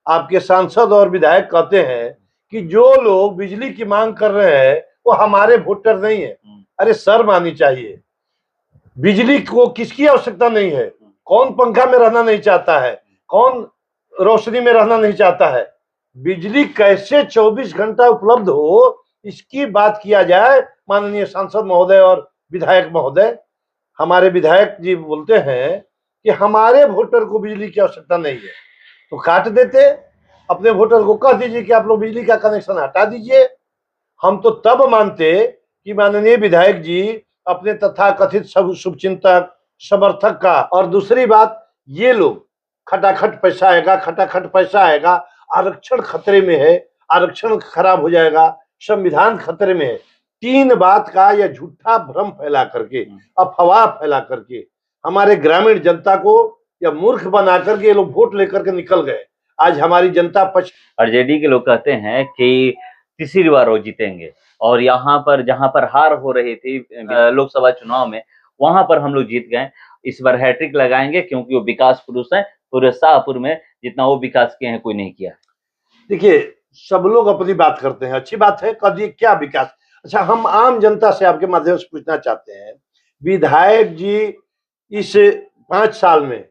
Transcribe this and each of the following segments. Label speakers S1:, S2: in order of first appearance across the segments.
S1: आपके सांसद और विधायक कहते हैं कि जो लोग बिजली की मांग कर रहे हैं वो हमारे वोटर नहीं है। अरे शर्म आनी चाहिए। बिजली को किसकी आवश्यकता नहीं है? कौन पंखा में रहना नहीं चाहता है? कौन रोशनी में रहना नहीं चाहता है? बिजली कैसे 24 घंटा उपलब्ध हो, इसकी बात किया जाए माननीय सांसद महोदय और विधायक महोदय। हमारे विधायक जी बोलते हैं कि हमारे वोटर को बिजली की आवश्यकता नहीं है, तो काट देते। अपने वोटर को कह दीजिए कि आप लोग बिजली का कनेक्शन हटा दीजिए। हम तो तब मानते कि माननीय विधायक जी अपने तथाकथित शुभचिंतक समर्थक का। और दूसरी बात, ये लोग खटाखट पैसा आएगा, खटाखट पैसा आएगा, आरक्षण खतरे में है, आरक्षण खराब हो जाएगा, संविधान खतरे में है। तीन बात का यह झूठा भ्रम फैला करके, अफवाह फैला करके हमारे ग्रामीण जनता को या मूर्ख बना करके ये लोग वोट लेकर के निकल गए। आज हमारी जनता
S2: आरजेडी के लोग कहते हैं कि तीसरी बार वो जीतेंगे, और यहाँ पर जहां पर हार हो रही थी लोकसभा चुनाव में, वहां पर हम लोग जीत गए। इस बार हैट्रिक लगाएंगे क्योंकि वो विकास पुरुष हैं। पूरे शाहपुर में जितना वो विकास किए हैं कोई नहीं किया।
S1: देखिए, सब लोग अपनी बात करते हैं, अच्छी बात है, कभी क्या विकास। अच्छा, हम आम जनता से आपके माध्यम से पूछना चाहते हैं, विधायक जी इस 5 साल में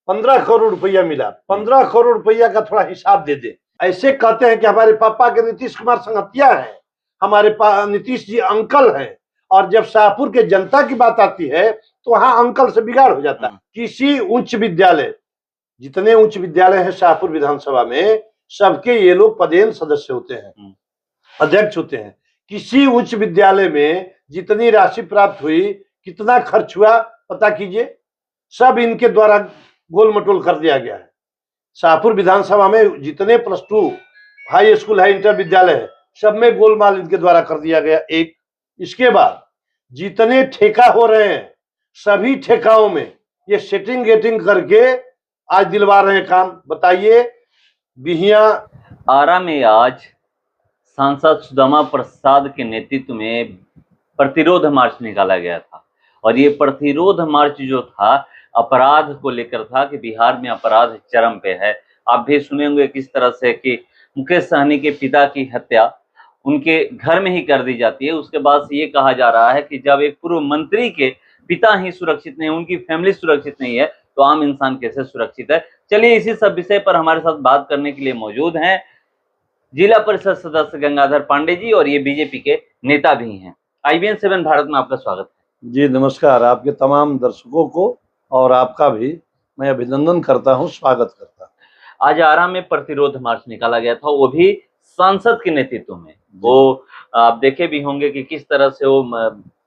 S1: 15 करोड़ रुपया मिला, 15 करोड़ रुपया का थोड़ा हिसाब दे दे। ऐसे कहते हैं कि हमारे पापा के नीतीश कुमार संगतिया है, हमारे नीतीश जी अंकल हैं, और जब शाहपुर के जनता की बात आती है तो वहां अंकल से बिगाड़ हो जाता है। किसी उच्च विद्यालय, जितने उच्च विद्यालय हैं शाहपुर विधानसभा में, सबके ये लोग पदेन सदस्य होते हैं, अध्यक्ष होते हैं। किसी उच्च विद्यालय में जितनी राशि प्राप्त हुई, कितना खर्च हुआ, पता कीजिए। सब इनके द्वारा गोल मटोल कर दिया गया है। शाहपुर विधानसभा में जितने +2 हाई स्कूल है, इंटर विद्यालय है, सब में गोलमाल इनके द्वारा कर दिया गया। एक, इसके बाद जितने ठेका हो रहे हैं, सभी ठेकाओं में ये सेटिंग गेटिंग करके आज दिलवा रहे हैं काम। बताइए, बिहिया
S2: आरा में आज सांसद सुदामा प्रसाद के नेतृत्व में प्रतिरोध मार्च निकाला गया था, और ये प्रतिरोध मार्च जो था अपराध को लेकर था कि बिहार में अपराध चरम पे है। आप भी सुने होंगे किस तरह से कि मुकेश सहनी के पिता की हत्या उनके घर में ही कर दी जाती है। उसके बाद से ये कहा जा रहा है कि जब एक पूर्व मंत्री के पिता ही सुरक्षित नहीं, उनकी फैमिली सुरक्षित नहीं है, तो आम इंसान कैसे सुरक्षित है। चलिए, इसी सब विषय पर हमारे साथ बात करने के लिए मौजूद हैं जिला परिषद सदस्य गंगाधर पांडे जी, और ये बीजेपी के नेता भी हैं। IBN 7 भारत में आपका स्वागत है।
S1: जी नमस्कार। आपके तमाम दर्शकों को और आपका भी मैं अभिनंदन करता हूं, स्वागत करता हूं।
S2: आज आरा में प्रतिरोध मार्च निकाला गया था, वो भी सांसद के नेतृत्व में। वो आप देखे भी होंगे कि किस तरह से वो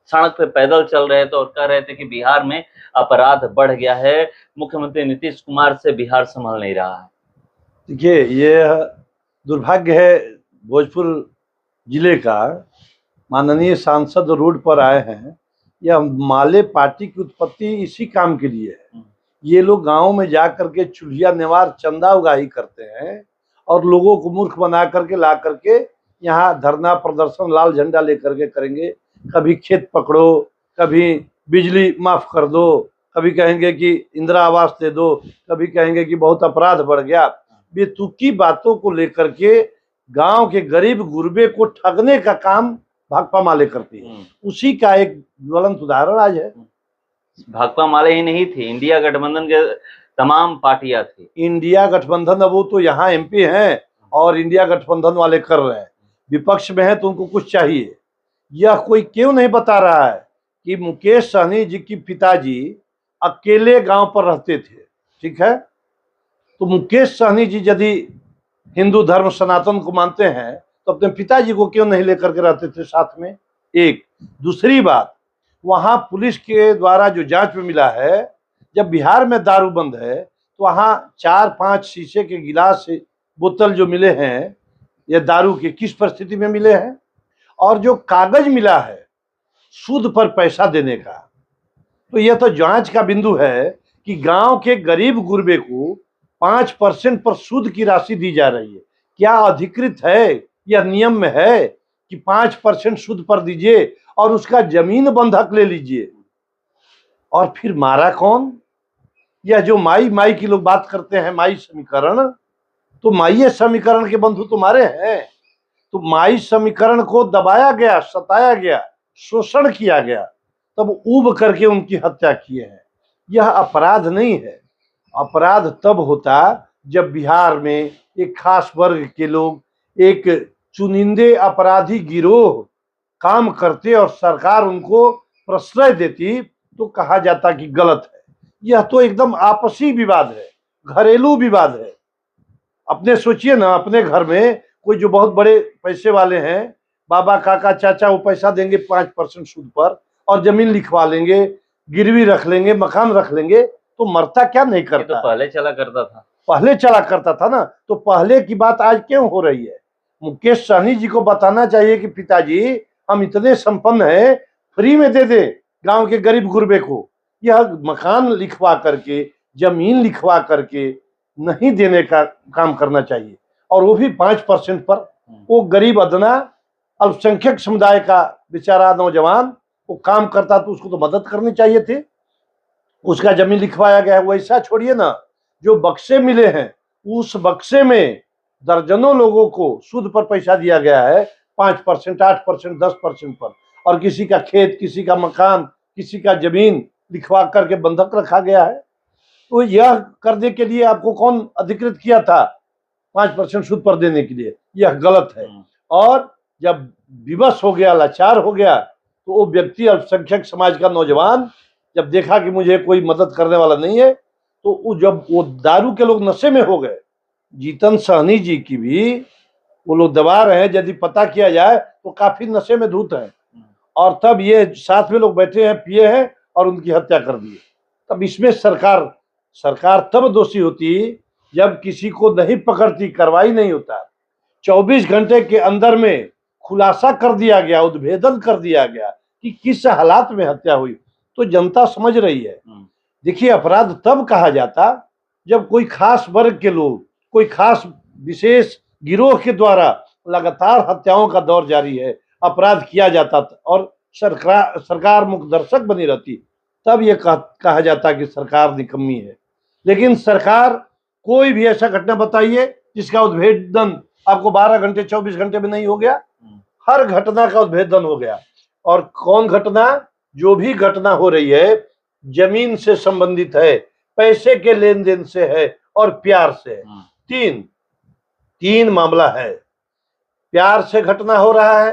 S2: सड़क पे पैदल चल रहे थे और कह रहे थे कि बिहार में अपराध बढ़ गया है, मुख्यमंत्री नीतीश कुमार से बिहार संभल नहीं रहा है।
S1: देखिए, ये दुर्भाग्य है भोजपुर जिले का, माननीय सांसद रोड पर आए हैं। यह माले पार्टी की उत्पत्ति इसी काम के लिए है। ये लोग गांव में जा करके चूल्हिया नेवार चंदा उगाही करते हैं और लोगों को मूर्ख बना करके ला करके यहाँ धरना प्रदर्शन लाल झंडा लेकर के करेंगे। कभी खेत पकड़ो, कभी बिजली माफ कर दो, कभी कहेंगे कि इंदिरा आवास दे दो, कभी कहेंगे कि बहुत अपराध बढ़ गया। बेतुकी बातों को लेकर के गांव के गरीब गुरबे को ठगने का काम भाकपा माले करती है। उसी का एक ज्वलंत उदाहरण आज है।
S2: भाकपा माले ही नहीं थी, इंडिया गठबंधन के तमाम पार्टियां थी।
S1: इंडिया गठबंधन, अब वो तो यहाँ MP हैं और इंडिया गठबंधन वाले कर रहे हैं, विपक्ष में है तो उनको कुछ चाहिए। यह कोई क्यों नहीं बता रहा है कि मुकेश सहनी जी की पिताजी अकेले गांव पर रहते थे, ठीक है? तो मुकेश सहनी जी यदि हिंदू धर्म सनातन को मानते हैं तो अपने पिताजी को क्यों नहीं लेकर के रहते थे साथ में? एक। दूसरी बात, वहां पुलिस के द्वारा जो जांच में मिला है, जब बिहार में दारू बंद है तो वहां 4-5 शीशे के गिलास बोतल जो मिले हैं ये दारू के, किस परिस्थिति में मिले हैं? और जो कागज मिला है सूद पर पैसा देने का, तो यह तो जांच का बिंदु है कि गांव के गरीब गुरबे को 5% पर सूद की राशि दी जा रही है। क्या अधिकृत है, यह नियम में है कि 5% सूद पर दीजिए और उसका जमीन बंधक ले लीजिए? और फिर मारा कौन? यह जो माई माई की लोग बात करते हैं, माई समीकरण, तो माई समीकरण के बंधु तुम्हारे हैं। तो माई समीकरण को दबाया गया, सताया गया, शोषण किया गया, तब ऊब करके उनकी हत्या किए हैं। यह अपराध नहीं है। अपराध तब होता जब बिहार में एक खास वर्ग के लोग, एक चुनिंदे अपराधी गिरोह काम करते और सरकार उनको प्रश्रय देती, तो कहा जाता कि गलत है। यह तो एकदम आपसी विवाद है, घरेलू विवाद है। अपने सोचिए ना, अपने घर में कोई जो बहुत बड़े पैसे वाले हैं, बाबा काका चाचा, वो पैसा देंगे 5% सूद पर और जमीन लिखवा लेंगे, गिरवी रख लेंगे, मकान रख लेंगे, तो मरता क्या नहीं
S2: ये
S1: करता।
S2: तो पहले चला करता था।
S1: पहले चला करता था ना, तो पहले की बात आज क्यों हो रही है? मुकेश सहनी जी को बताना चाहिए कि पिताजी हम इतने संपन्न हैं, फ्री में दे दे गांव के गरीब गुरबे को। यह मकान लिखवा करके, जमीन लिखवा करके नहीं देने का काम करना चाहिए, और वो भी 5% पर। वो गरीब अदना अल्पसंख्यक समुदाय का बेचारा नौजवान वो काम करता, तो उसको तो मदद करनी चाहिए थी। उसका जमीन लिखवाया गया है। वैसा छोड़िए ना, जो बक्से मिले हैं, उस बक्से में दर्जनों लोगों को सूद पर पैसा दिया गया है, 5%, 8%, 10% पर। और किसी का खेत, किसी का मकान, किसी का जमीन लिखवा करके बंधक रखा गया है। तो यह करने के लिए आपको कौन अधिकृत किया था 5% सूद पर देने के लिए? यह गलत है। और जब विवश हो गया, लाचार हो गया, तो वो व्यक्ति, अल्पसंख्यक समाज का नौजवान, जब देखा कि मुझे कोई मदद करने वाला नहीं है, तो जब वो दारू के लोग नशे में हो गए, जीतन सहनी जी की भी वो लोग दबा रहे हैं, यदि पता किया जाए तो काफी नशे में धूत है, और तब ये साथ में लोग बैठे हैं, पिए हैं और उनकी हत्या कर दी। तब इसमें सरकार तब दोषी होती जब किसी को नहीं पकड़ती, कार्रवाई नहीं होता। 24 घंटे के अंदर में खुलासा कर दिया गया, उद्भेदन कर दिया गया कि किस हालात में हत्या हुई, तो जनता समझ रही है। देखिए, अपराध तब कहा जाता जब कोई खास वर्ग के लोग, कोई खास विशेष गिरोह के द्वारा लगातार हत्याओं का दौर जारी है, अपराध किया जाता था और सरकार मुखदर्शक बनी रहती, तब ये कहा जाता कि सरकार निकम्मी है। लेकिन सरकार, कोई भी ऐसा घटना बताइए जिसका उद्भेदन आपको 12 घंटे 24 घंटे में नहीं हो गया? हर घटना का उद्भेदन हो गया। और कौन घटना? जो भी घटना हो रही है जमीन से संबंधित है, पैसे के लेन देन से है और प्यार से है। तीन मामला है। प्यार से घटना हो रहा है,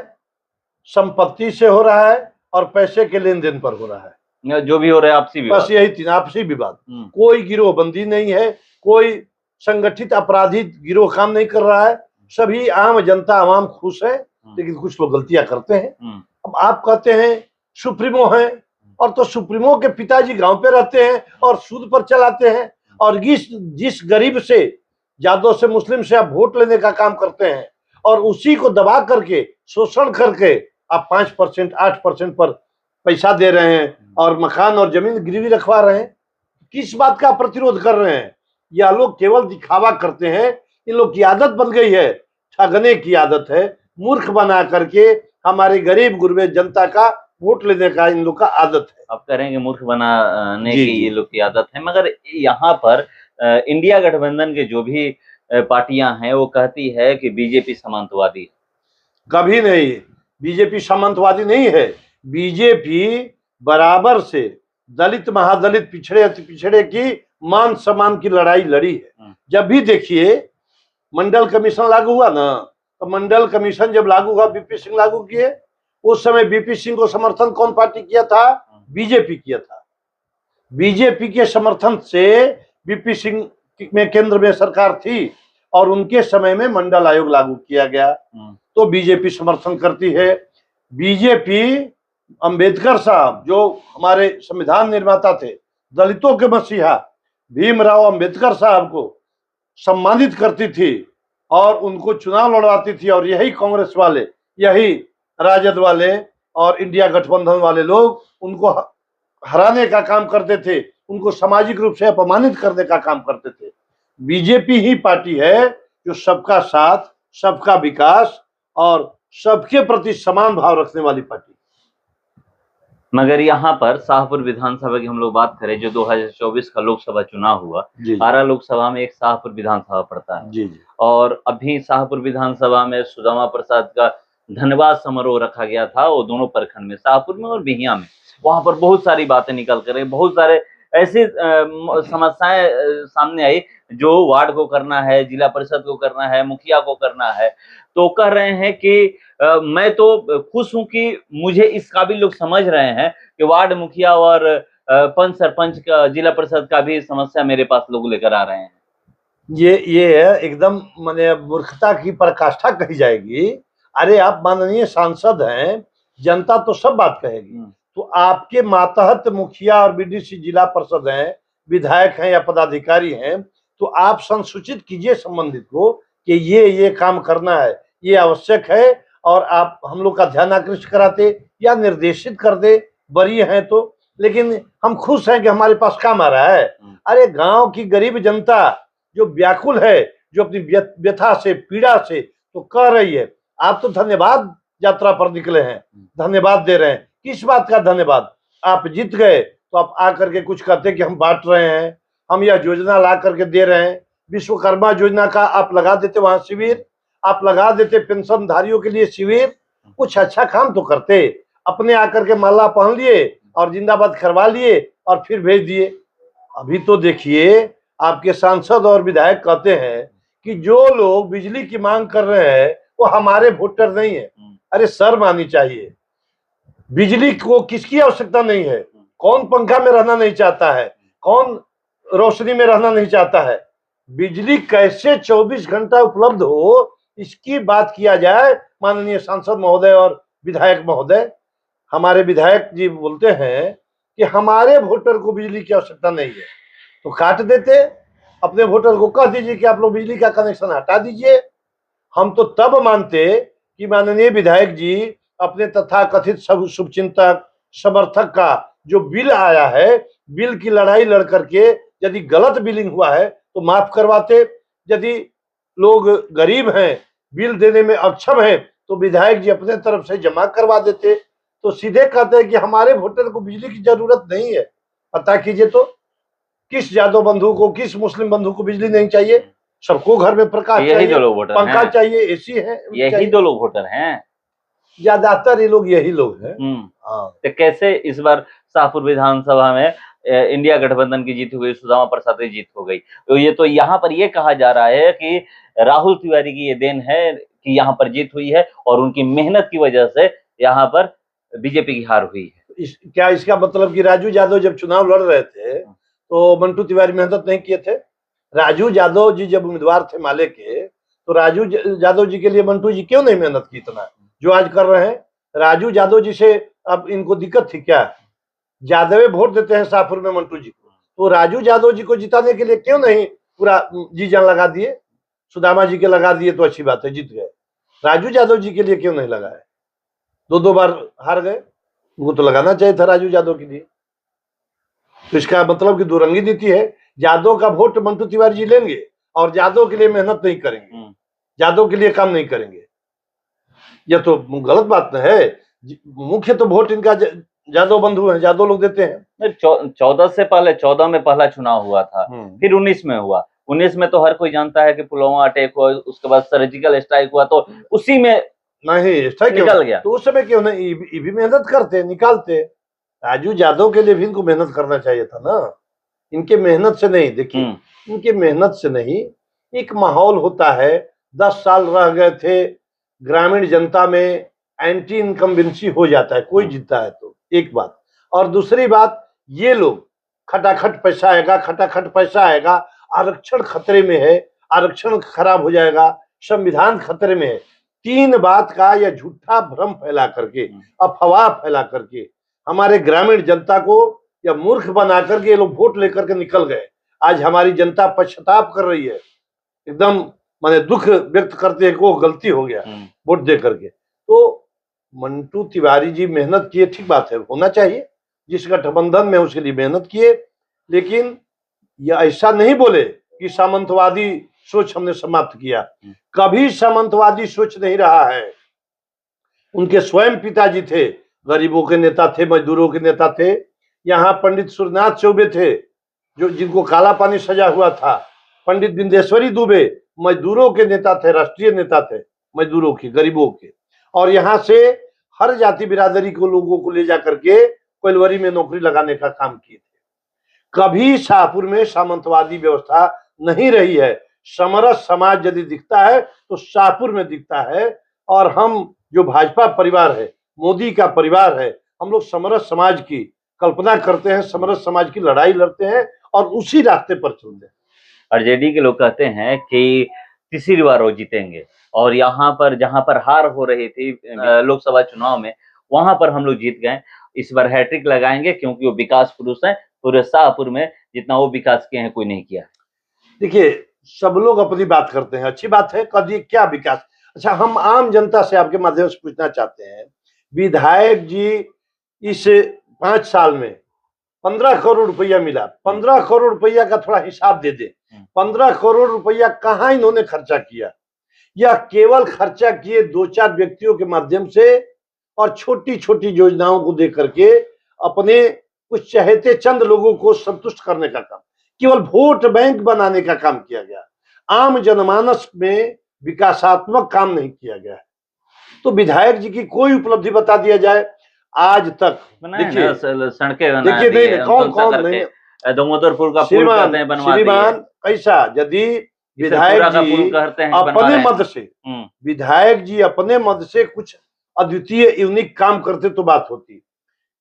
S1: संपत्ति से हो रहा है और पैसे के लेन देन पर हो रहा है।
S2: जो भी हो रहा है आपसी विवाद,
S1: बस यही 3 आपसी विवाद। कोई गिरोहबंदी नहीं है, कोई संगठित अपराधी गिरोह काम नहीं कर रहा है। सभी आम जनता, आवाम खुश है, लेकिन कुछ लोग गलतियां करते हैं। अब आप कहते हैं सुप्रीमो है, और तो सुप्रीमो के पिताजी गांव पे रहते हैं और सूद पर चलाते हैं, और जिस गरीब से, जादव से, मुस्लिम से आप वोट लेने का काम करते हैं, और उसी को दबा करके, शोषण करके आप 5%, 8% पर पैसा दे रहे हैं और मकान और जमीन गिरवी रखवा रहे हैं। किस बात का प्रतिरोध कर रहे हैं? यह लोग केवल दिखावा करते हैं। इन लोग की आदत बन गई है, ठगने की आदत है, मूर्ख बना करके हमारे गरीब गुरबे जनता का वोट लेने का इन लोग का आदत है।
S2: आप कह रहे हैं कि मूर्ख बनाने की ये लोग की आदत है, मगर यहाँ पर इंडिया गठबंधन के जो भी पार्टियां हैं वो कहती है कि बीजेपी सामंतवादी है।
S1: कभी नहीं, बीजेपी सामंतवादी नहीं है। बीजेपी बराबर से दलित, महादलित, पिछड़े अति पिछड़े की मान सम्मान की लड़ाई लड़ी है। जब भी देखिए मंडल कमीशन लागू हुआ ना, तो मंडल कमीशन जब लागू हुआ, बीपी सिंह लागू किए, उस समय बीपी सिंह को समर्थन कौन पार्टी किया था? बीजेपी किया था। बीजेपी के समर्थन से बीपी सिंह में केंद्र में सरकार थी और उनके समय में मंडल आयोग लागू किया गया, तो बीजेपी समर्थन करती है। बीजेपी अंबेडकर साहब जो हमारे संविधान निर्माता थे, दलितों के मसीहा भीमराव अंबेडकर साहब को सम्मानित करती थी और उनको चुनाव लड़वाती थी, और यही कांग्रेस वाले, यही राजद वाले और इंडिया गठबंधन वाले लोग उनको हराने का काम करते थे, उनको सामाजिक रूप से अपमानित करने का काम करते थे। बीजेपी ही पार्टी है जो सबका साथ, सबका विकास और सबके प्रति समान भाव रखने वाली पार्टी।
S2: मगर यहाँ पर शाहपुर विधानसभा की हम लोग बात करें, जो 2024 का लोकसभा चुनाव हुआ,
S1: जी
S2: आरा लोकसभा में एक शाहपुर विधानसभा पड़ता है।
S1: जी जी
S2: और अभी शाहपुर विधानसभा में सुदामा प्रसाद का धन्यवाद समारोह रखा गया था, वो दोनों प्रखंड में, शाहपुर में और बिहियां में। वहां पर बहुत सारी बातें निकल कर, बहुत सारे ऐसी समस्याएं सामने आई जो वार्ड को करना है, जिला परिषद को करना है, मुखिया को करना है। तो कह रहे हैं कि मैं तो खुश हूं कि मुझे इस काबिल लोग समझ रहे हैं कि वार्ड मुखिया और पंच सरपंच का, जिला परिषद का भी समस्या मेरे पास लोग लेकर आ रहे हैं।
S1: ये है एकदम माने मूर्खता की पराकाष्ठा कही जाएगी। अरे आप माननीय सांसद हैं, जनता तो सब बात कहेगी। तो आपके मातहत मुखिया और बीडीसी जिला परिषद हैं, विधायक हैं या पदाधिकारी हैं, तो आप संसूचित कीजिए संबंधित को कि ये काम करना है, ये आवश्यक है, और आप हम लोग का ध्यान आकृष्ट कराते या निर्देशित कर दे, बड़ी हैं तो। लेकिन हम खुश हैं कि हमारे पास काम आ रहा है। अरे गांव की गरीब जनता जो व्याकुल है, जो अपनी व्यथा से, पीड़ा से तो कह रही है, आप तो धन्यवाद यात्रा पर निकले हैं, धन्यवाद दे रहे हैं। किस बात का धन्यवाद? आप जीत गए तो आप आकर के कुछ कहते कि हम बांट रहे हैं, हम यह योजना ला करके दे रहे हैं। विश्वकर्मा योजना का आप लगा देते वहां शिविर, आप लगा देते पेंशनधारियों के लिए शिविर, कुछ अच्छा काम तो करते। अपने आकर के माला पहन लिए और जिंदाबाद करवा लिए और फिर भेज दिए। अभी तो देखिए आपके सांसद और विधायक कहते हैं कि जो लोग बिजली की मांग कर रहे हैं वो हमारे वोटर नहीं है। अरे शर्म आनी चाहिए। बिजली को किसकी आवश्यकता नहीं है? कौन पंखा में रहना नहीं चाहता है? कौन रोशनी में रहना नहीं चाहता है? बिजली कैसे 24 घंटा उपलब्ध हो, इसकी बात किया जाए माननीय सांसद महोदय और विधायक महोदय। हमारे विधायक जी बोलते हैं कि हमारे वोटर को बिजली की आवश्यकता नहीं है, तो काट देते। अपने वोटर को कह दीजिए कि आप लोग बिजली का कनेक्शन हटा दीजिए। हम तो तब मानते कि माननीय विधायक जी अपने तथाकथित शुभचिंतक समर्थक का जो बिल आया है, बिल की लड़ाई लड़ करके यदि गलत बिलिंग हुआ है तो माफ करवाते। यदि लोग गरीब हैं, बिल देने में अक्षम है, तो विधायक जी अपने तरफ से जमा करवा देते। तो सीधे कहते हैं कि हमारे वोटर को बिजली की जरूरत नहीं है। पता कीजिए तो किस यादव बंधु को, किस मुस्लिम बंधु को बिजली नहीं चाहिए? सबको घर में प्रकाश
S2: यही
S1: चाहिए,
S2: दो लोग वोटर
S1: पंखा
S2: हैं,
S1: चाहिए, एसी है,
S2: यही दो लोग वोटर हैं,
S1: ज्यादातर ये लोग यही लोग हैं। हाँ।
S2: तो कैसे इस बार शाहपुर विधानसभा में इंडिया गठबंधन की जीत हो गई, सुदामा प्रसाद की जीत हो गई? तो ये तो यहाँ पर ये कहा जा रहा है कि राहुल तिवारी की ये देन है कि यहाँ पर जीत हुई है और उनकी मेहनत की वजह से यहाँ पर बीजेपी की हार हुई है।
S1: क्या इसका मतलब कि राजू यादव जब चुनाव लड़ रहे थे तो मंटू तिवारी मेहनत नहीं किए थे? राजू यादव जी जब उम्मीदवार थे माले के, तो राजू यादव जी के लिए मंटू जी क्यों नहीं मेहनत की इतना जो आज कर रहे हैं? राजू यादव जी से अब इनको दिक्कत थी क्या? यादव वोट देते हैं शाहपुर में मंटू जी को, तो राजू यादव जी को जिताने के लिए क्यों नहीं पूरा जी जान लगा दिए? सुदामा जी के लगा दिए तो अच्छी बात है, जीत गए। राजू यादव जी के लिए क्यों नहीं लगाए? दो बार हार गए, वो तो लगाना चाहिए था राजू यादव के लिए। तो इसका मतलब कि दुरंगी नीति है। यादव का वोट मंटू तिवारी जी लेंगे और यादव के लिए मेहनत नहीं करेंगे, यादव के लिए काम नहीं करेंगे। यह तो गलत बात है। मुख्य तो वोट इनका यादव बंधु है, यादव लोग देते हैं।
S2: 14 में पहला चुनाव हुआ था, फिर 19 में हुआ। 19 में तो हर कोई जानता है कि पुलवामा अटैक हुआ, उसके बाद सर्जिकल स्ट्राइक हुआ, तो उसी में
S1: नहीं स्ट्राइक
S2: निकल गया।
S1: तो उस समय क्यों नहीं ये भी मेहनत करते, निकालते? राजू यादव के लिए भी इनको मेहनत करना चाहिए था ना। इनके मेहनत से नहीं, देखिए इनके मेहनत से नहीं, एक माहौल होता है। 10 साल रह गए थे, ग्रामीण जनता में एंटी इनकम्बेंसी हो जाता है, कोई जीतता है तो एक बात। और दूसरी बात, ये लोग खटाखट पैसा आएगा, खटाखट पैसा आएगा, आरक्षण खतरे में है, आरक्षण खराब हो जाएगा, संविधान खतरे में है। 3 बात का यह झूठा भ्रम फैला करके, अफवाह फैला करके हमारे ग्रामीण जनता को या मूर्ख बना करके ये लोग वोट लेकर के निकल गए। आज हमारी जनता पश्चाताप कर रही है, एकदम माने दुख व्यक्त करते हैं कि वो गलती हो गया वोट दे करके। तो मंटू तिवारी जी मेहनत किए, ठीक बात है, होना चाहिए। जिस गठबंधन में उसके लिए मेहनत किए, लेकिन ये ऐसा नहीं बोले कि सामंतवादी सोच हमने समाप्त किया। कभी सामंतवादी सोच नहीं रहा है। उनके स्वयं पिताजी थे गरीबों के नेता थे, मजदूरों के नेता थे। यहाँ पंडित सूर्यनाथ चौबे थे जो जिनको काला पानी सजा हुआ था। पंडित बिंदेश्वरी दुबे मजदूरों के नेता थे, राष्ट्रीय नेता थे मजदूरों के, गरीबों के। और यहाँ से हर जाति बिरादरी को लोगों को ले जा करके कोइलवरी में नौकरी लगाने का काम किए थे। कभी शाहपुर में सामंतवादी व्यवस्था नहीं रही है। समरस समाज यदि दिखता है तो शाहपुर में दिखता है। और हम जो भाजपा परिवार है, मोदी का परिवार है, हम लोग समरस समाज की कल्पना करते हैं, समरस समाज की लड़ाई लड़ते हैं और उसी रास्ते पर चलते हैं।
S2: आरजेडी के लोग कहते हैं कि तीसरी बार वो जीतेंगे, और यहाँ पर जहां पर हार हो रही थी लोकसभा चुनाव में, वहां पर हम लोग जीत गए। इस बार हैट्रिक लगाएंगे क्योंकि वो विकास पुरुष हैं। पूरे शाहपुर में जितना वो विकास किए हैं कोई नहीं किया।
S1: देखिए, सब लोग अपनी बात करते हैं, अच्छी बात है, कभी क्या विकास। अच्छा, हम आम जनता से आपके माध्यम से पूछना चाहते हैं, विधायक जी इस 5 साल में 15 करोड़ रुपया मिला, 15 करोड़ रुपया का थोड़ा हिसाब दे दे। 15 करोड़ रुपया कहाँ इन्होंने खर्चा किया? या केवल खर्चा किए 2-4 व्यक्तियों के माध्यम से और छोटी छोटी योजनाओं को दे करके अपने कुछ चहेते चंद लोगों को संतुष्ट करने का काम, केवल वोट बैंक बनाने का काम किया गया। आम जनमानस में विकासात्मक काम नहीं किया गया है। तो विधायक जी की कोई उपलब्धि बता दिया जाए आज तक?
S2: देखिए सड़कें बना
S1: देखिए,
S2: दी
S1: नहीं, कौन नहीं,
S2: दामोदरपुर का पुल कहते हैं बनवा दिए।
S1: कैसा यदि विधायक जी अपने मद से, विधायक जी अपने मद से कुछ अद्वितीय यूनिक काम करते तो बात होती।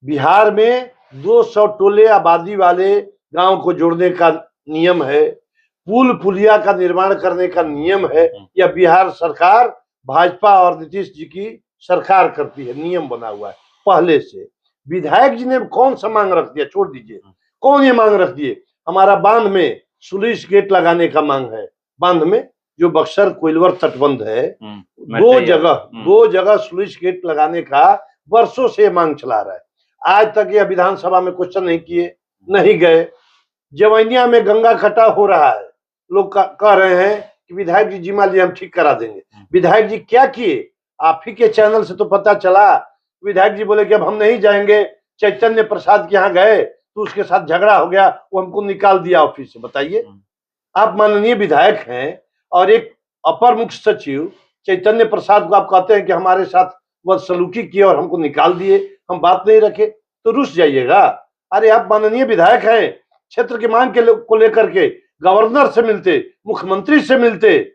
S1: बिहार में 200 टोले आबादी वाले गांव को जोड़ने का नियम है, पुल पुलिया का निर्माण करने का नियम है। यह बिहार सरकार भाजपा और नीतीश जी की सरकार करती है, नियम बना हुआ है पहले से। विधायक जी ने कौन सा मांग रख दिया? छोड़ दीजिए, कौन ये मांग रख दिए? हमारा बांध में स्लुइस गेट लगाने का मांग है। बांध में जो बक्सर कोइलवर तटबंध है, दो जगह स्लुइस गेट लगाने का वर्षों से मांग चला रहा है। आज तक यह विधानसभा में क्वेश्चन नहीं किए, नहीं गए। जवैनिया में गंगा कटाव हो रहा है, लोग कह रहे हैं कि विधायक जी जिम्मा लिए हम ठीक करा देंगे। विधायक जी क्या किए? आप ही के चैनल से तो पता चला। विधायक जी बोले कि अब हम नहीं जाएंगे। चैतन्य प्रसाद के यहाँ गए तो उसके साथ झगड़ा हो गया, वो हमको निकाल दिया ऑफिस से। बताइए, आप माननीय विधायक हैं और एक अपर मुख्य सचिव चैतन्य प्रसाद को आप कहते हैं कि हमारे साथ बदसलूकी किए और हमको निकाल दिए, हम बात नहीं रखे, तो रुस जाइएगा। अरे आप माननीय विधायक हैं, क्षेत्र की मांग को लेकर के गवर्नर से मिलते, मुख्यमंत्री से मिलते,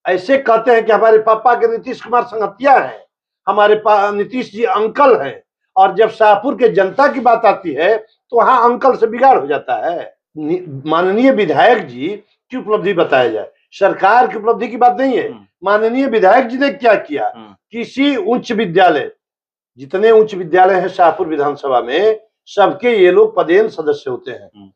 S1: ऐसे कहते हैं कि हमारे पापा के नीतीश कुमार संगतिया हैं, हमारे नीतीश जी अंकल हैं। और जब शाहपुर के जनता की बात आती है तो वहां अंकल से बिगाड़ हो जाता है। माननीय विधायक जी की उपलब्धि बताया जाए, सरकार की उपलब्धि की बात नहीं है। माननीय विधायक जी ने क्या किया? किसी उच्च विद्यालय, जितने उच्च विद्यालय हैं शाहपुर विधानसभा में, सबके ये लोग पदेन सदस्य होते हैं,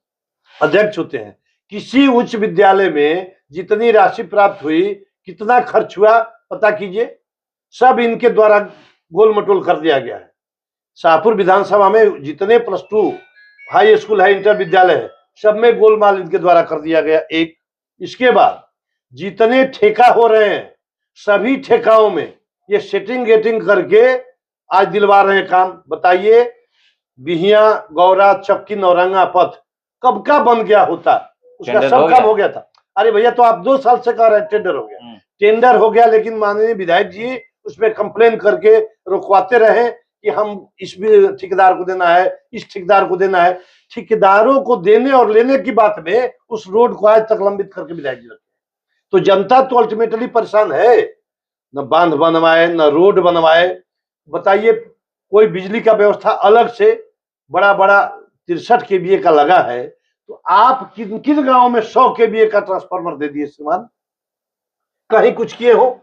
S1: अध्यक्ष होते हैं। किसी उच्च विद्यालय में जितनी राशि प्राप्त हुई, कितना खर्च हुआ, पता कीजिए। सब इनके द्वारा गोल मटोल कर दिया गया है। शाहपुर विधानसभा में जितने +2 हाई स्कूल है, इंटर विद्यालय है, सब में गोलमाल इनके द्वारा कर दिया गया। एक, इसके बाद जितने ठेका हो रहे हैं, सभी ठेकाओं में ये सेटिंग गेटिंग करके आज दिलवा रहे हैं काम। बताइए, बिहिया, गौरा, चक्की, नौरंगा पथ कब का बन गया होता, उसका सब काम हो गया था। अरे भैया, तो आप 2 साल से कह रहे हैं टेंडर हो गया। टेंडर हो गया, लेकिन माननीय विधायक जी उसमें कंप्लेन करके रुकवाते रहे कि हम इस ठेकेदार को देना है, इस ठेकेदार को देना है। ठेकेदारों को देने और लेने की बात में उस रोड को आज तक लंबित करके विधायक जी रखे। तो जनता तो अल्टीमेटली परेशान है, न बांध बनवाए, न रोड बनवाए। बताइए, कोई बिजली का व्यवस्था अलग से बड़ा बड़ा 63 kVA का लगा है, तो आप किन किन गांवों में 100 kVA का ट्रांसफार्मर दे दिए श्रीमान? कहीं कुछ किए हो?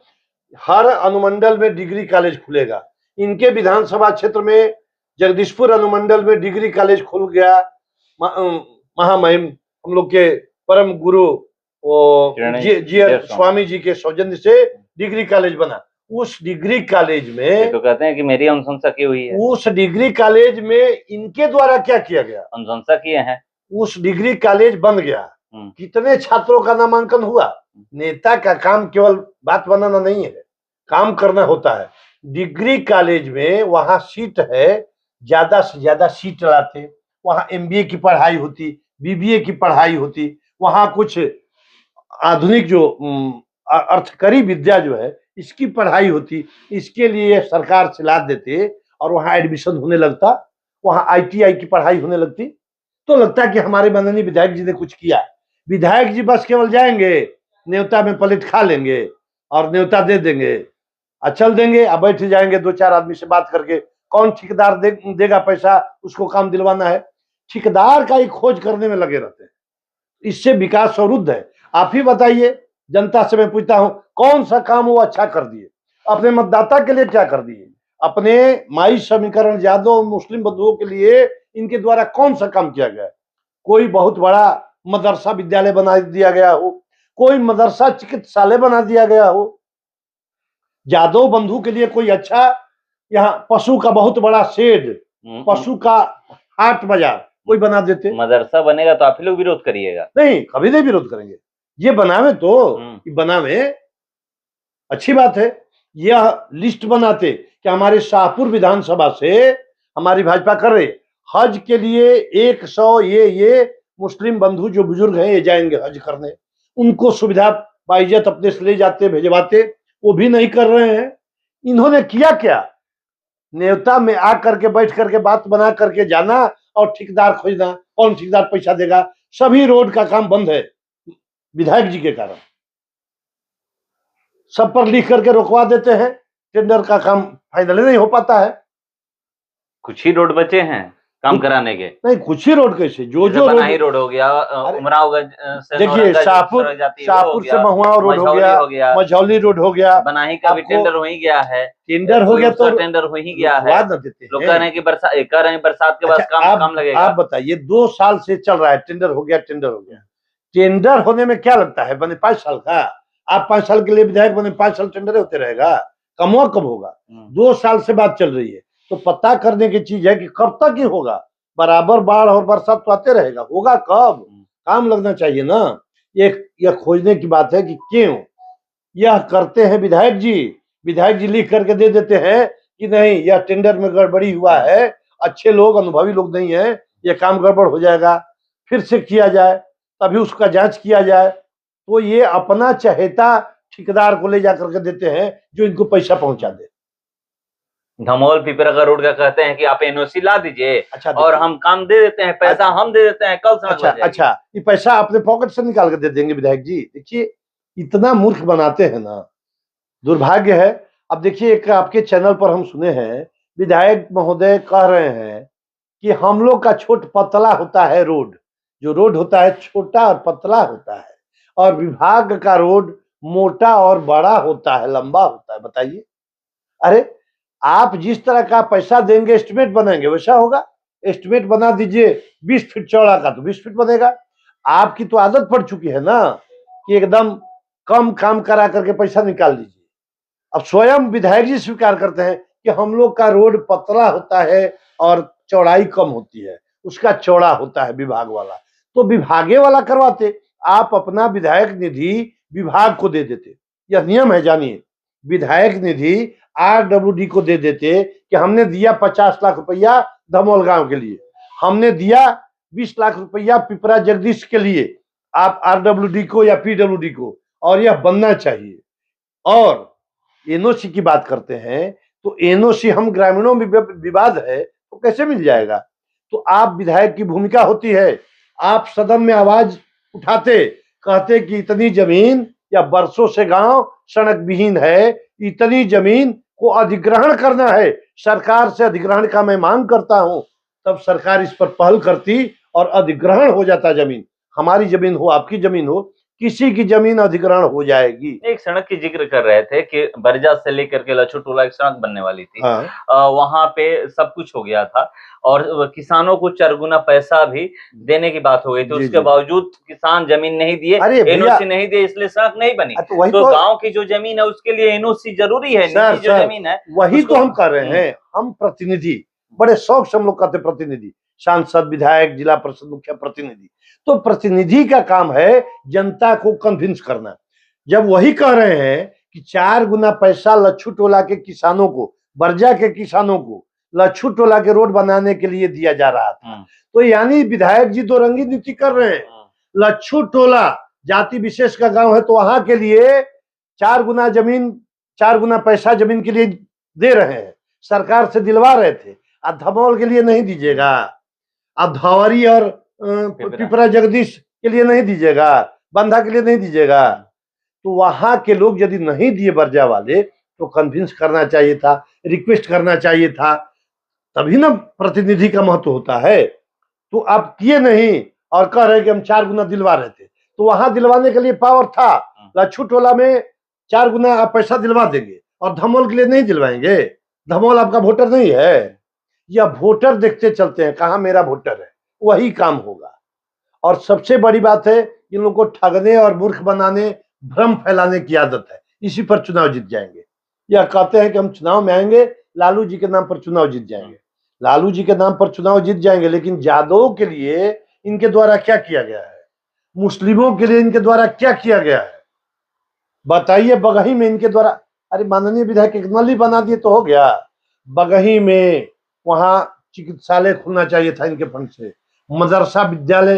S1: हर अनुमंडल में डिग्री कॉलेज खुलेगा। इनके विधानसभा क्षेत्र में जगदीशपुर अनुमंडल में डिग्री कॉलेज खुल गया। महामहिम हम लोग के परम गुरु स्वामी जी के सौजन्य से डिग्री कॉलेज बना। उस डिग्री कॉलेज में
S2: तो कहते हैं कि मेरी अनुशंसा की हुई है।
S1: उस डिग्री कॉलेज में इनके द्वारा क्या किया गया?
S2: अनुशंसा किए हैं।
S1: उस डिग्री कॉलेज बन गया, कितने छात्रों का नामांकन हुआ? नेता का काम केवल बात बनाना नहीं है, काम करना होता है। डिग्री कॉलेज में वहां सीट है, ज्यादा से ज्यादा सीट लाते, वहां एमबीए की पढ़ाई होती, बीबीए की पढ़ाई होती, वहां कुछ आधुनिक जो अर्थकरी विद्या जो है इसकी पढ़ाई होती, इसके लिए सरकार से लाद देते और वहां एडमिशन होने लगता, वहां आईटीआई की पढ़ाई होने लगती, तो लगता है कि हमारे माननीय विधायक जी ने कुछ किया। विधायक जी बस केवल जाएंगे, न्योता में पलट खा लेंगे और न्योता दे देंगे, चल देंगे, अब बैठ जाएंगे 2-4 आदमी से बात करके, कौन ठेकेदार देगा पैसा, उसको काम दिलवाना है, ठेकेदार का ही खोज करने में लगे रहते हैं। इससे विकास अवरुद्ध है। आप ही बताइए, जनता से मैं पूछता हूं, कौन सा काम वो अच्छा कर दिए, अपने मतदाता के लिए क्या कर दिए, अपने माई समीकरण यादव मुस्लिम बंधुओं के लिए इनके द्वारा कौन सा काम किया गया? कोई बहुत बड़ा मदरसा विद्यालय बना दिया गया हो, कोई मदरसा चिकित्सालय बना दिया गया हो, यादव बंधु के लिए कोई अच्छा यहाँ पशु का बहुत बड़ा शेड, पशु का हाट बाजार कोई बना देते।
S2: मदरसा बनेगा तो आप ही लोग विरोध करिएगा?
S1: नहीं, कभी नहीं विरोध करेंगे। ये बनावे तो बनावे, अच्छी बात है। यह लिस्ट बनाते कि हमारे शाहपुर विधानसभा से हमारी भाजपा कर रही, हज के लिए 100 ये मुस्लिम बंधु जो बुजुर्ग हैं ये जाएंगे हज करने, उनको सुविधा बाइज्जत अपने से ले जाते भेजवाते, वो भी नहीं कर रहे हैं। इन्होंने किया क्या? न्योता में आकर के बैठ करके बात बना करके जाना और ठेकेदार खोजना, कौन ठेकेदार पैसा देगा? सभी रोड का काम बंद है विधायक जी के कारण, सब पर लिख करके रोकवा देते हैं, टेंडर का काम फाइनल नहीं हो पाता है।
S2: कुछ ही रोड बचे हैं काम कराने के?
S1: नहीं, कुछ ही रोड कैसे, जो
S2: बनाही रोड हो गया, उमरावगंज से
S1: देखिए, शाहपुर से महुआ रोड हो गया, मझौली रोड हो गया,
S2: बनाही का भी टेंडर हो ही गया है।
S1: टेंडर हो गया तो
S2: टेंडर हो ही गया है, लोग कह रहे हैं कि बरसात के बाद काम लगेगा।
S1: आप बताइए, 2 साल से चल रहा है, टेंडर हो गया, टेंडर हो गया। टेंडर होने में क्या लगता है? बने 5 साल का, आप 5 साल के लिए विधायक बने, 5 साल टेंडर होते रहेगा, कम होगा। 2 साल से बात चल रही है, तो पता करने की चीज है कि कब तक ही होगा? बराबर बाढ़ और बरसात तो आते रहेगा, होगा कब? काम लगना चाहिए ना। यह खोजने की बात है कि क्यों यह करते हैं विधायक जी। विधायक जी लिख करके दे देते हैं कि नहीं, यह टेंडर में गड़बड़ी हुआ है, अच्छे लोग, अनुभवी लोग नहीं है, यह काम गड़बड़ हो जाएगा, फिर से किया जाए, तभी उसका जांच किया जाए। तो ये अपना चहेता ठेकेदार को ले जाकर के देते हैं जो इनको पैसा पहुंचा दे।
S2: धमोल पिपरा का रोड का कहते हैं कि आप एनओसी ला दीजिए, अच्छा, और हम काम दे देते हैं, पैसा हम दे देते हैं, कल सड़क
S1: अच्छा, ये पैसा अपने पॉकेट से निकाल कर दे देंगे विधायक जी। देखिए, इतना मूर्ख बनाते हैं ना, दुर्भाग्य है। अब देखिए, एक आपके चैनल पर हम सुने हैं, विधायक महोदय कह रहे हैं कि हम लोग का छोट पतला होता है रोड, जो रोड होता है छोटा और पतला होता है, और विभाग का रोड मोटा और बड़ा होता है, लंबा होता है। बताइए, अरे आप जिस तरह का पैसा देंगे, एस्टिमेट बनाएंगे, वैसा होगा। एस्टिमेट बना दीजिए 20 फीट चौड़ा का, तो 20 फीट बनेगा। आपकी तो आदत पड़ चुकी है ना कि एकदम कम काम करा करके पैसा निकाल लीजिए। अब स्वयं विधायक जी स्वीकार करते हैं कि हम लोग का रोड पतला होता है और चौड़ाई कम होती है, उसका चौड़ा होता है विभाग वाला। तो विभागे वाला करवाते, आप अपना विधायक निधि विभाग को दे देते। यह नियम है, जानिए। विधायक निधि आरडब्ल्यूडी को दे देते कि हमने दिया 50 लाख रुपया धमोल गांव के लिए, हमने दिया 20 लाख रुपया पिपरा जगदीश के लिए, आप आरडब्ल्यूडी को या पीडब्ल्यूडी को, और यह बनना चाहिए। और एनओसी की बात करते हैं तो एनओसी हम ग्रामीणों में विवाद है तो कैसे मिल जाएगा? तो आप विधायक की भूमिका होती है, आप सदन में आवाज उठाते, कहते कि इतनी जमीन या वर्षों से गांव सड़क विहीन है, इतनी जमीन को अधिग्रहण करना है, सरकार से अधिग्रहण का मैं मांग करता हूं, तब सरकार इस पर पहल करती और अधिग्रहण हो जाता जमीन। हमारी जमीन हो, आपकी जमीन हो, किसी की जमीन अधिग्रहण हो जाएगी।
S2: एक सड़क की जिक्र कर रहे थे कि बरजा से लेकर के लछू टोला एक सड़क बनने वाली थी। वहां पे सब कुछ हो गया था और किसानों को 4 गुना पैसा भी देने की बात हो गई थी, उसके बावजूद किसान जमीन नहीं दिए, एनओसी नहीं दिए, इसलिए सड़क नहीं बनी। तो गांव की जो जमीन है उसके लिए एनओसी जरूरी है, निजी जो जमीन है
S1: वही तो हम कर रहे हैं। हम प्रतिनिधि, बड़े शौक से हम लोग कहते प्रतिनिधि, सांसद, विधायक, जिला परिषद मुखिया, प्रतिनिधि। तो प्रतिनिधि का काम है जनता को कन्विंस करना। जब वही कह रहे हैं कि 4 गुना पैसा लच्छू टोला के किसानों को, बर्जा के किसानों को लच्छू टोला के रोड बनाने के लिए दिया जा रहा था। तो यानी विधायक जी दो रंगी नीति कर रहे हैं। लच्छू टोला जाति विशेष का गांव है तो वहां के लिए 4 गुना जमीन, 4 गुना पैसा जमीन के लिए दे रहे हैं, सरकार से दिलवा रहे थे। अब धमौल के लिए नहीं दीजिएगा, अब धौरी और पिपरा जगदीश के लिए नहीं दीजिएगा, बंधा के लिए नहीं दीजिएगा। तो वहां के लोग यदि नहीं दिए बर्जा वाले तो कन्विंस करना चाहिए था, रिक्वेस्ट करना चाहिए था, तभी ना प्रतिनिधि का महत्व होता है। तो आप किए नहीं और कह रहे कि हम 4 गुना दिलवा रहे थे, तो वहां दिलवाने के लिए पावर था। लच्छू टोला में 4 गुना आप पैसा दिलवा देंगे और धमोल के लिए नहीं दिलवाएंगे। धमोल आपका वोटर नहीं है, या वोटर देखते चलते हैं कहाँ मेरा वोटर है, वही काम होगा। और सबसे बड़ी बात है, इन लोगों को ठगने और मूर्ख बनाने, भ्रम फैलाने की आदत है, इसी पर चुनाव जीत जाएंगे। यह कहते हैं कि हम चुनाव में आएंगे, लालू जी के नाम पर चुनाव जीत जाएंगे। लालू जी के नाम पर चुनाव जीत जाएंगे, लेकिन यादवों के लिए इनके द्वारा क्या किया गया है, मुस्लिमों के लिए इनके द्वारा क्या किया गया है, बताइए। बगही में इनके द्वारा, अरे माननीय विधायक एक नली बना दिए तो हो गया। बगही में वहां चिकित्सालय खुलना चाहिए था इनके फंड से, मदरसा विद्यालय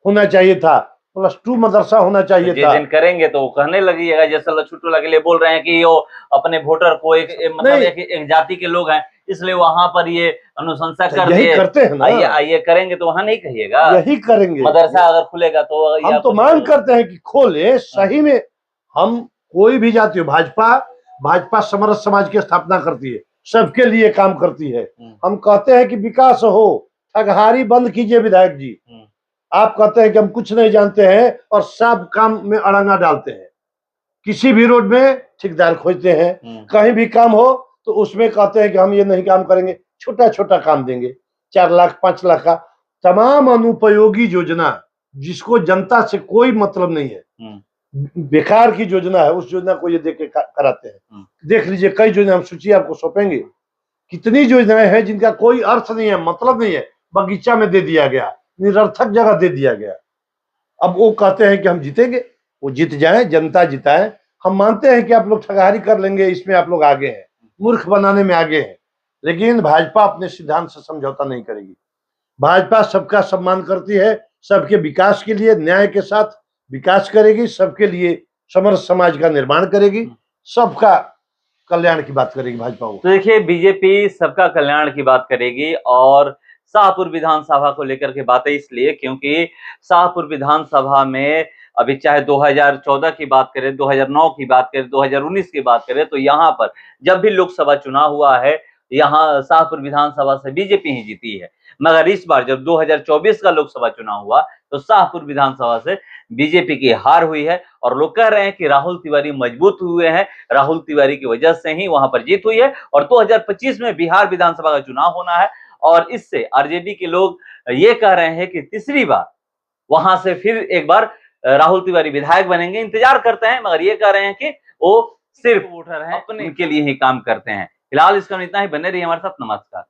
S1: होना चाहिए था, +2 मदरसा होना चाहिए था।
S2: जिन करेंगे तो कहने लगिएगा जैसे लच्छू टोला के लिए बोल रहे हैं कि वो अपने वोटर को मतलब एक जाति के लोग हैं इसलिए वहां पर ये अनुशंसा कर
S1: यही करते हैं ना।
S2: आइए करेंगे तो वहां नहीं कहिएगा,
S1: यही करेंगे।
S2: मदरसा अगर खुलेगा तो
S1: हम तो मांग करते हैं कि खोले सही में। हम कोई भी जाति हो, भाजपा समरस समाज की स्थापना करती है, सबके लिए काम करती है। हम कहते हैं कि विकास हो, ठगहारी बंद कीजिए विधायक जी। आप कहते हैं कि हम कुछ नहीं जानते हैं और सब काम में अड़ंगा डालते हैं। किसी भी रोड में ठेकेदार खोजते हैं, कहीं भी काम हो तो उसमें कहते हैं कि हम ये नहीं काम करेंगे, छोटा छोटा काम देंगे, 4 लाख 5 लाख का। तमाम अनुपयोगी योजना जिसको जनता से कोई मतलब नहीं है, बेकार की योजना है, उस योजना को ये देख के कराते हैं। देख लीजिए कई योजना हम सूची आपको सौंपेंगे, कितनी योजनाएं हैं जिनका कोई अर्थ नहीं है, मतलब नहीं है, बगीचा में दे दिया गया, निरर्थक जगह दे दिया गया। अब वो कहते हैं कि हम जीतेंगे, वो जीत जाए, जनता जिताए। हम मानते हैं कि आप लोग ठगहारी कर लेंगे, इसमें आप लोग आगे हैं, मूर्ख बनाने में आगे हैं, लेकिन भाजपा अपने सिद्धांत से समझौता नहीं करेगी। भाजपा सबका सम्मान करती है, सबके विकास के लिए न्याय के साथ विकास करेगी, सबके लिए समरस समाज का निर्माण करेगी, सबका कल्याण की बात करेगी भाजपा।
S2: तो देखिए बीजेपी सबका कल्याण की बात करेगी और शाहपुर विधानसभा को लेकर के बातें इसलिए क्योंकि शाहपुर विधानसभा में अभी चाहे 2014 की बात करें, 2009 की बात करें, 2019 की बात करें, तो यहाँ पर जब भी लोकसभा चुनाव हुआ है यहाँ शाहपुर विधानसभा से बीजेपी ही जीती है। मगर इस बार जब 2024 का लोकसभा चुनाव हुआ तो शाहपुर विधानसभा से बीजेपी की हार हुई है और लोग कह रहे हैं कि राहुल तिवारी मजबूत हुए हैं, राहुल तिवारी की वजह से ही वहां पर जीत हुई है और 2025 में बिहार विधानसभा का चुनाव होना है और इससे आरजेडी के लोग ये कह रहे हैं कि तीसरी बार वहां से फिर एक बार राहुल तिवारी विधायक बनेंगे। इंतजार करते हैं, मगर ये कह रहे हैं कि वो सिर्फ वोटर हैं, अपने के लिए ही काम करते हैं। फिलहाल इसका इतना ही, बने रहिए हमारे साथ। नमस्कार।